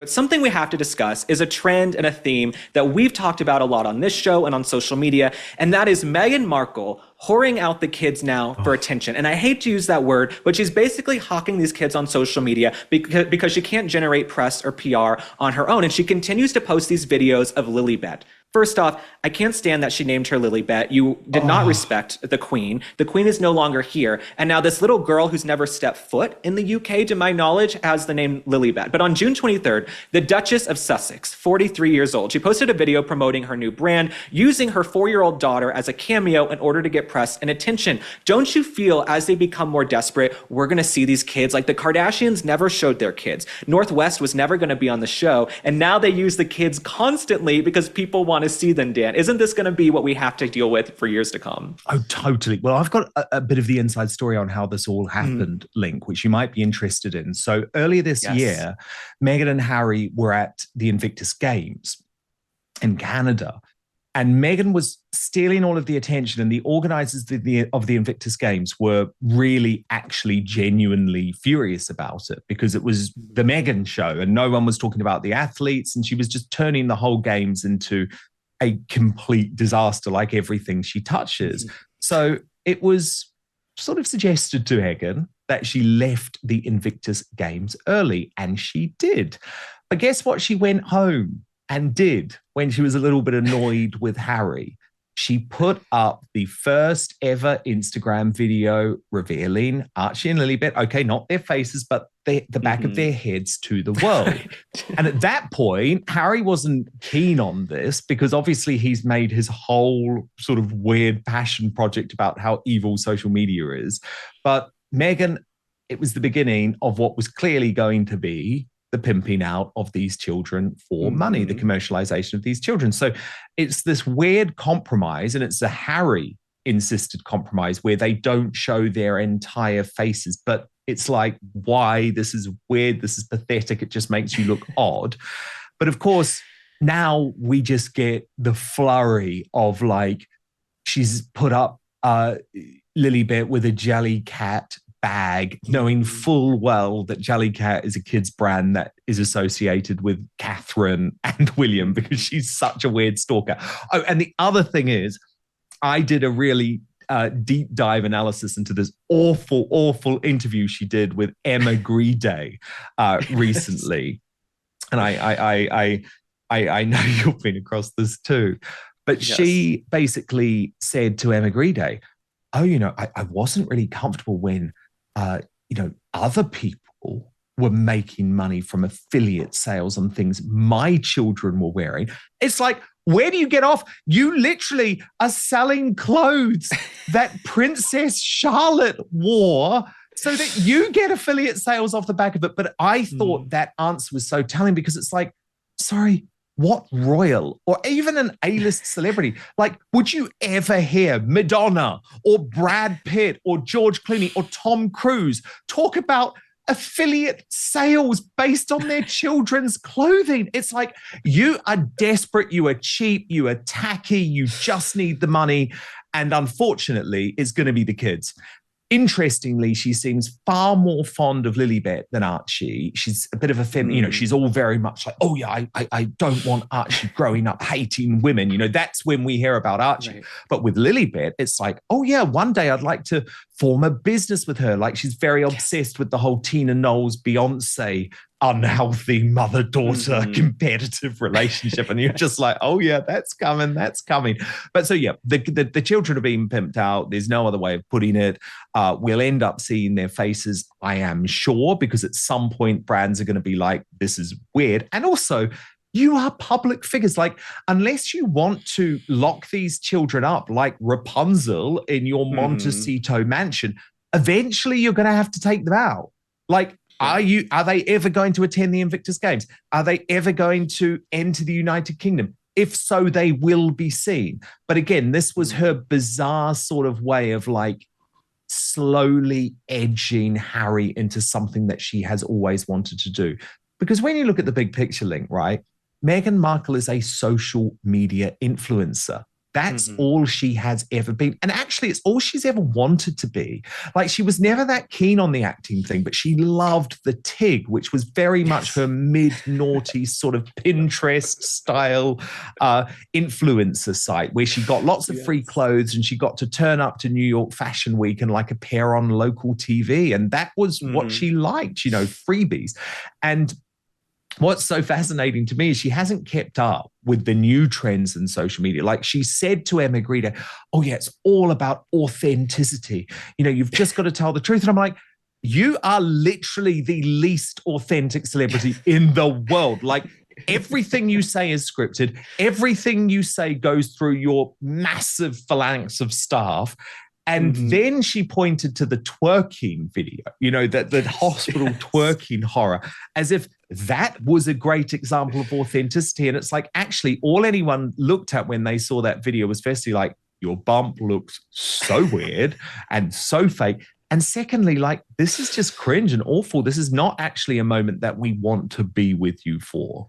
But something we have to discuss is a trend and a theme that we've talked about a lot on this show and on social media, and that is Meghan Markle whoring out the kids now for attention. And I hate to use that word, but she's basically hawking these kids on social media because she can't generate press or PR on her own. And she continues to post these videos of Lilibet. First off, I can't stand that she named her Lilibet. You did not respect the Queen. The Queen is no longer here. And now this little girl who's never stepped foot in the UK, to my knowledge, has the name Lilibet. But on June 23rd, the Duchess of Sussex, 43 years old, she posted a video promoting her new brand, using her 4-year-old daughter as a cameo in order to get press and attention. Don't you feel as they become more desperate, we're going to see these kids? Like the Kardashians never showed their kids. Northwest was never going to be on the show. And now they use the kids constantly because people want to see them, Dan. Isn't this going to be what we have to deal with for years to come? Oh, totally. Well, I've got a bit of the inside story on how this all happened, Link, which you might be interested in. So earlier this year, Meghan and Harry were at the Invictus Games in Canada. And Meghan was stealing all of the attention, and the organizers of the Invictus Games were really, actually, genuinely furious about it because it was the Meghan show and no one was talking about the athletes, and she was just turning the whole games into a complete disaster, like everything she touches. So it was sort of suggested to Meghan that she left the Invictus Games early, and she did. But guess what she went home and did when she was a little bit annoyed with Harry? She put up the first ever Instagram video revealing Archie and Lilibet, okay, not their faces, but the back of their heads to the world. And at that point, Harry wasn't keen on this because obviously he's made his whole sort of weird passion project about how evil social media is. But Meghan, it was the beginning of what was clearly going to be the pimping out of these children for money, the commercialization of these children. So it's this weird compromise, and it's a Harry insisted compromise where they don't show their entire faces. But it's like, why? This is weird. This is pathetic. It just makes you look odd. But of course, now we just get the flurry of like, she's put up Lilibet with a Jellycat bag, knowing full well that Jellycat is a kid's brand that is associated with Catherine and William because she's such a weird stalker. Oh, and the other thing is, I did a really deep dive analysis into this awful interview she did with Emma Grede recently. And I know you've been across this too. But she basically said to Emma Grede, oh, I wasn't really comfortable when other people were making money from affiliate sales on things my children were wearing. It's like, where do you get off? You literally are selling clothes that Princess Charlotte wore so that you get affiliate sales off the back of it. But I thought that answer was so telling because it's like, sorry, what royal or even an A-list celebrity, like, would you ever hear Madonna or Brad Pitt or George Clooney or Tom Cruise talk about affiliate sales based on their children's clothing? It's like, you are desperate, you are cheap, you are tacky, you just need the money. And unfortunately, it's going to be the kids. Interestingly, she seems far more fond of Lilibet than Archie. She's a bit of a feminine, she's all very much like, oh yeah, I don't want Archie growing up hating women. That's when we hear about Archie. Right. But with Lilibet, it's like, oh yeah, one day I'd like to form a business with her. Like, she's very obsessed with the whole Tina Knowles, Beyonce unhealthy mother-daughter competitive relationship. And you're just like, oh yeah, that's coming. But so yeah, the children are being pimped out. There's no other way of putting it. We'll end up seeing their faces, I am sure, because at some point brands are going to be like, this is weird. And also, you are public figures. Like, unless you want to lock these children up like Rapunzel in your Montecito mansion, eventually you're going to have to take them out. Like, are they ever going to attend the Invictus Games? Are they ever going to enter the United Kingdom? If so, they will be seen. But again, this was her bizarre sort of way of like slowly edging Harry into something that she has always wanted to do. Because when you look at the big picture, Link, right? Meghan Markle is a social media influencer. That's all she has ever been. And actually, it's all she's ever wanted to be. Like, she was never that keen on the acting thing, but she loved the TIG, which was very much her mid-naughty sort of Pinterest style influencer site, where she got lots of free clothes and she got to turn up to New York Fashion Week and like appear on local TV. And that was what she liked, you know, freebies. And what's so fascinating to me is she hasn't kept up with the new trends in social media. Like, she said to Emma Greta, oh yeah, it's all about authenticity. You know, you've just got to tell the truth. And I'm like, you are literally the least authentic celebrity in the world. Like, everything you say is scripted. Everything you say goes through your massive phalanx of staff. And then she pointed to the twerking video, you know, the hospital twerking horror, as if that was a great example of authenticity. And it's like, actually, all anyone looked at when they saw that video was firstly like, your bump looks so weird and so fake. And secondly, like, this is just cringe and awful. This is not actually a moment that we want to be with you for.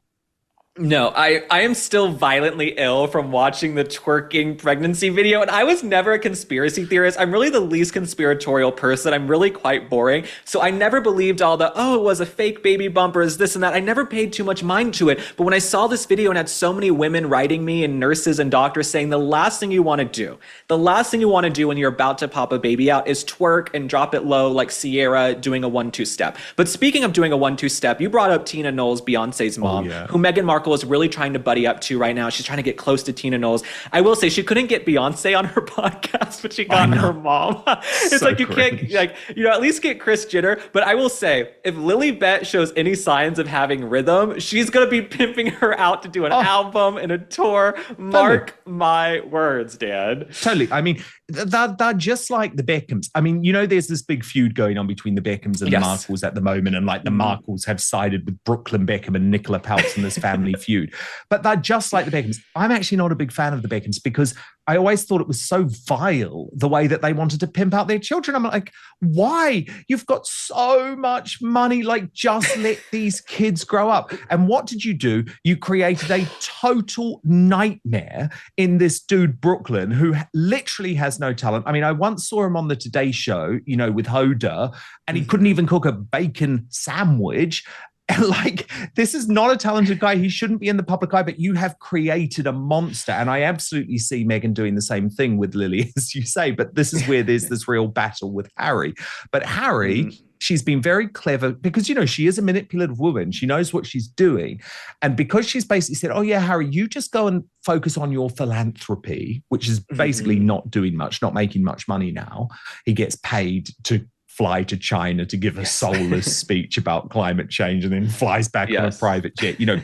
No, I am still violently ill from watching the twerking pregnancy video, and I was never a conspiracy theorist. I'm really the least conspiratorial person. I'm really quite boring. So I never believed all the, oh, it was a fake baby bump or is this and that. I never paid too much mind to it. But when I saw this video and had so many women writing me and nurses and doctors saying the last thing you want to do when you're about to pop a baby out is twerk and drop it low like Sierra doing a 1-2 step. But speaking of doing a 1-2 step, you brought up Tina Knowles, Beyonce's mom, who Meghan Markle is really trying to buddy up to right now. She's trying to get close to Tina Knowles. I will say she couldn't get Beyonce on her podcast, but she got her mom. It's so like you can't, like, you know, at least get Kris Jenner. But I will say, if Lilibet shows any signs of having rhythm, she's gonna be pimping her out to do an album and a tour. Mark my words, Dan. Totally. I mean, they're just like the Beckhams. I mean, you know, there's this big feud going on between the Beckhams and the Markles at the moment, and like the Markles have sided with Brooklyn Beckham and Nicola Peltz in this family feud. But they're just like the Beckhams. I'm actually not a big fan of the Beckhams because I always thought it was so vile the way that they wanted to pimp out their children. I'm like, why? You've got so much money. Like, just let these kids grow up. And what did you do? You created a total nightmare in this dude, Brooklyn, who literally has no talent. I mean, I once saw him on the Today Show, you know, with Hoda, and he couldn't even cook a bacon sandwich. And like, this is not a talented guy. He shouldn't be in the public eye, but you have created a monster. And I absolutely see Meghan doing the same thing with Lily, as you say, but this is where there's this real battle with Harry. But Harry, she's been very clever because, you know, she is a manipulative woman. She knows what she's doing. And because she's basically said, oh yeah, Harry, you just go and focus on your philanthropy, which is basically not doing much, not making much money now. He gets paid to fly to China to give a soulless speech about climate change and then flies back on a private jet, you know,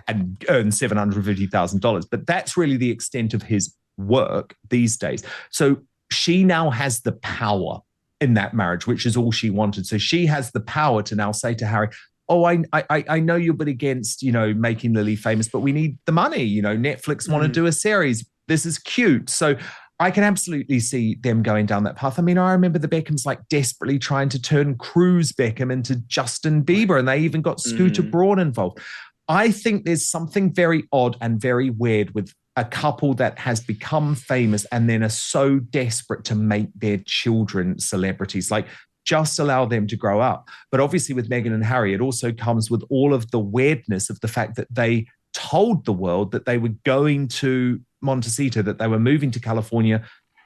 and earns $750,000. But that's really the extent of his work these days. So she now has the power in that marriage, which is all she wanted. So she has the power to now say to Harry, oh, I know you're a bit against, you know, making Lily famous, but we need the money. You know, Netflix want to do a series. This is cute. So I can absolutely see them going down that path. I mean, I remember the Beckhams like desperately trying to turn Cruz Beckham into Justin Bieber, and they even got Scooter Braun involved. I think there's something very odd and very weird with a couple that has become famous and then are so desperate to make their children celebrities. Like, just allow them to grow up. But obviously with Meghan and Harry, it also comes with all of the weirdness of the fact that they told the world that they were going to Montecito, that they were moving to California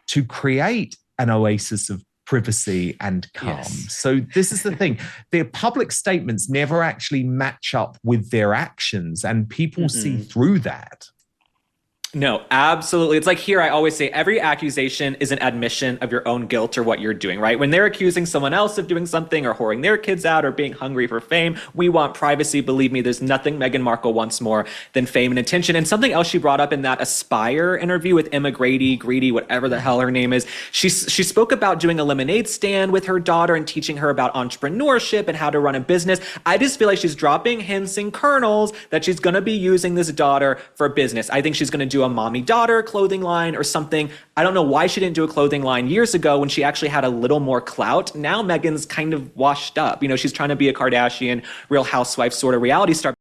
to create an oasis of privacy and calm. So this is the thing. Their public statements never actually match up with their actions, and people see through that. No, absolutely. It's like here, I always say every accusation is an admission of your own guilt or what you're doing, right? When they're accusing someone else of doing something or whoring their kids out or being hungry for fame, we want privacy. Believe me, there's nothing Meghan Markle wants more than fame and attention. And something else she brought up in that Aspire interview with Emma Greedy, whatever the hell her name is, she spoke about doing a lemonade stand with her daughter and teaching her about entrepreneurship and how to run a business. I just feel like she's dropping hints and kernels that she's going to be using this daughter for business. I think she's going to do a mommy-daughter clothing line or something. I don't know why she didn't do a clothing line years ago when she actually had a little more clout. Now Meghan's kind of washed up. You know, she's trying to be a Kardashian, Real Housewife sort of reality star.